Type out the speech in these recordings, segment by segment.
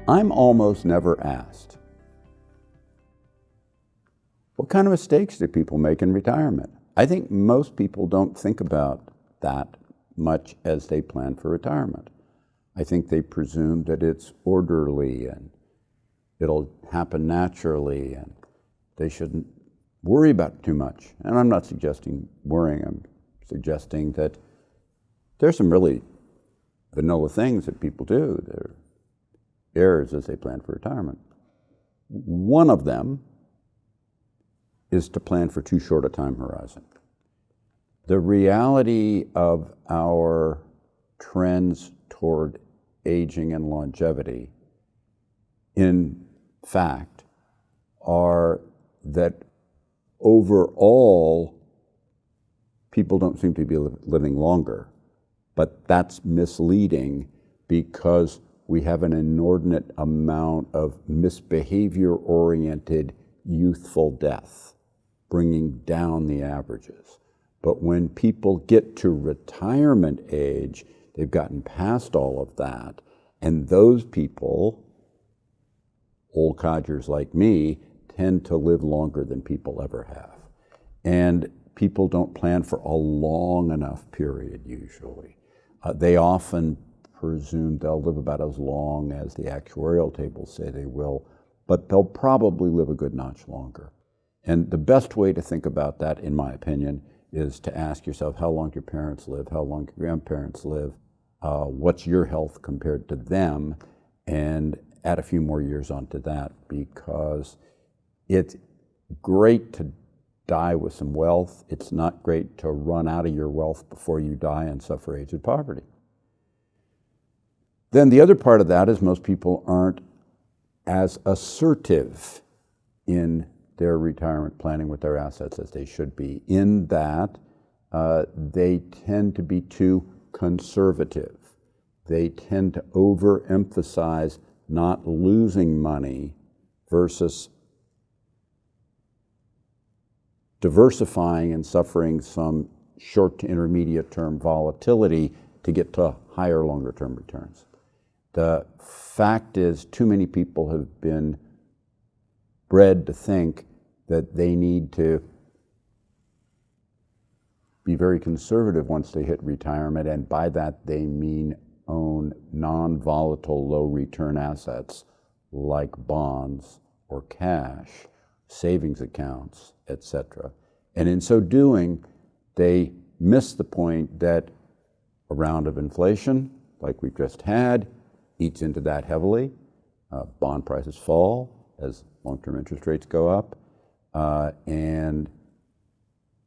I'm almost never asked, what kind of mistakes do people make in retirement? I think most people don't think about that much as they plan for retirement. I think they presume that it's orderly and it'll happen naturally and they shouldn't worry about it too much. And I'm not suggesting worrying, I'm suggesting that there's some really vanilla things that people do. They're errors as they plan for retirement. One of them is to plan for too short a time horizon. The reality of our trends toward aging and longevity, in fact, are that overall, people don't seem to be living longer. But that's misleading because we have an inordinate amount of misbehavior-oriented youthful death, bringing down the averages. But when people get to retirement age, they've gotten past all of that, and those people, old codgers like me, tend to live longer than people ever have. And people don't plan for a long enough period usually. They often presume they'll live about as long as the actuarial tables say they will, but they'll probably live a good notch longer. And the best way to think about that, in my opinion, is to ask yourself how long your parents live, how long your grandparents live, what's your health compared to them, and add a few more years onto that, because it's great to die with some wealth. It's not great to run out of your wealth before you die and suffer aged poverty. Then the other part of that is most people aren't as assertive in their retirement planning with their assets as they should be, in that they tend to be too conservative. They tend to overemphasize not losing money versus diversifying and suffering some short to intermediate term volatility to get to higher longer term returns. The fact is, too many people have been bred to think that they need to be very conservative once they hit retirement, and by that they mean own non-volatile, low-return assets like bonds or cash, savings accounts, etc. And in so doing, they miss the point that a round of inflation, like we've just had, eats into that heavily. Bond prices fall as long-term interest rates go up, and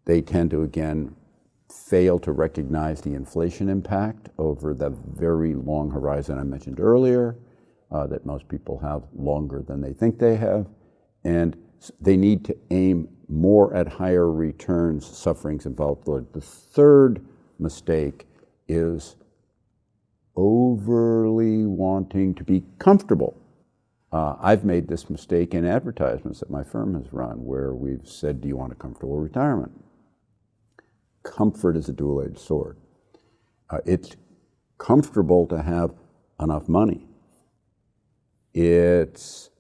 they tend to, again, fail to recognize the inflation impact over the very long horizon I mentioned earlier, that most people have longer than they think they have, and they need to aim more at higher returns, suffering some volatility. The third mistake is overly wanting to be comfortable. I've made this mistake in advertisements that my firm has run, where we've said, do you want a comfortable retirement? Comfort is a dual-edged sword. It's comfortable to have enough money. It's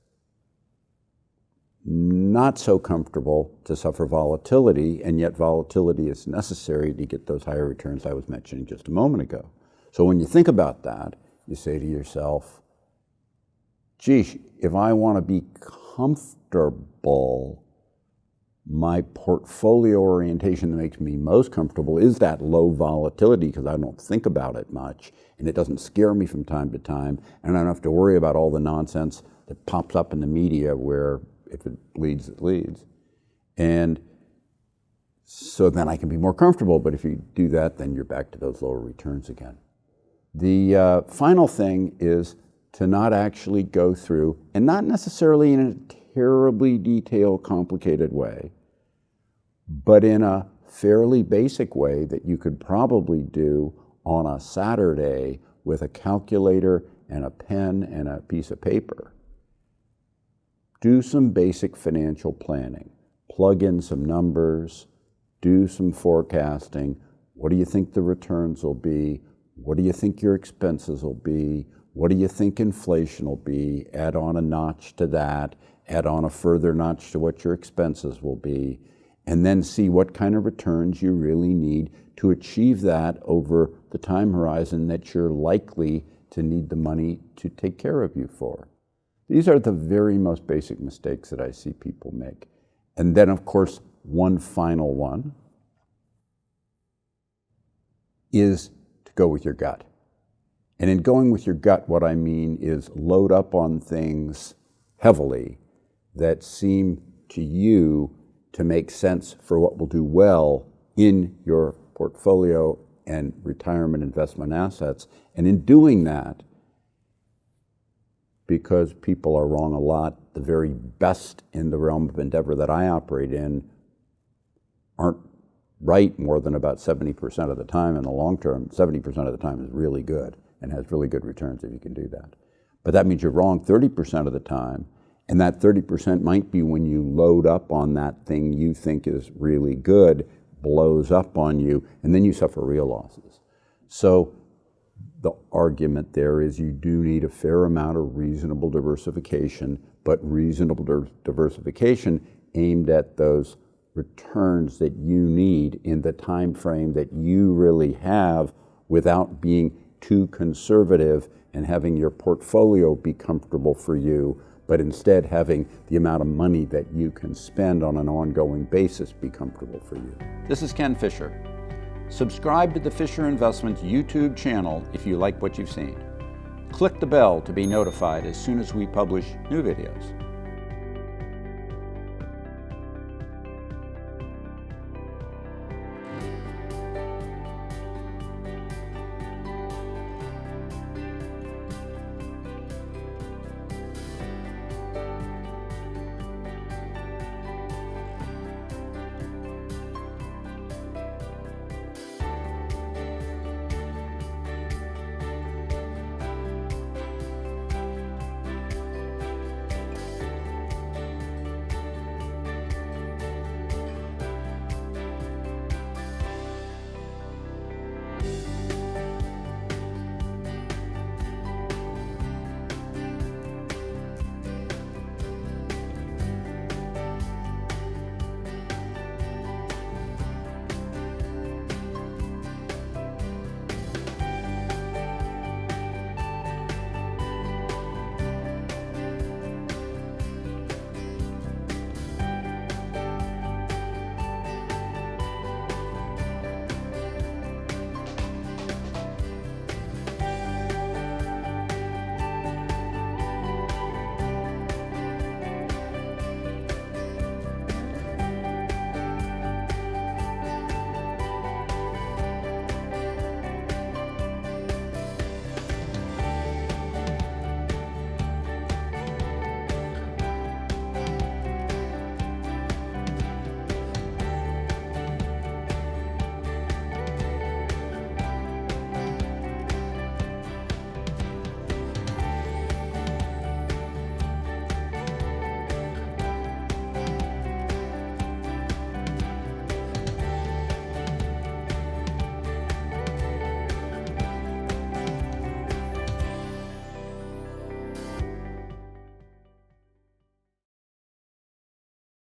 not so comfortable to suffer volatility, and yet volatility is necessary to get those higher returns I was mentioning just a moment ago. So when you think about that, you say to yourself, geez, if I want to be comfortable, my portfolio orientation that makes me most comfortable is that low volatility, because I don't think about it much, and it doesn't scare me from time to time, and I don't have to worry about all the nonsense that pops up in the media where if it bleeds, it leads. And so then I can be more comfortable, but if you do that, then you're back to those lower returns again. The final thing is to not actually go through, and not necessarily in a terribly detailed, complicated way, but in a fairly basic way that you could probably do on a Saturday with a calculator and a pen and a piece of paper. Do some basic financial planning. Plug in some numbers, do some forecasting. What do you think the returns will be? What do you think your expenses will be? What do you think inflation will be? Add on a notch to that, add on a further notch to what your expenses will be, and then see what kind of returns you really need to achieve that over the time horizon that you're likely to need the money to take care of you for. These are the very most basic mistakes that I see people make. And then, of course, one final one is to go with your gut. And in going with your gut, what I mean is load up on things heavily that seem to you to make sense for what will do well in your portfolio and retirement investment assets. And in doing that, because people are wrong a lot, the very best in the realm of endeavor that I operate in aren't right more than about 70% of the time in the long term. 70% of the time is really good and has really good returns if you can do that. But that means you're wrong 30% of the time, and that 30% might be when you load up on that thing you think is really good, blows up on you, and then you suffer real losses. So the argument there is you do need a fair amount of reasonable diversification, but reasonable diversification aimed at those returns that you need in the time frame that you really have without being too conservative and having your portfolio be comfortable for you, but instead having the amount of money that you can spend on an ongoing basis be comfortable for you. This is Ken Fisher. Subscribe to the Fisher Investments YouTube channel if you like what you've seen. Click the bell to be notified as soon as we publish new videos.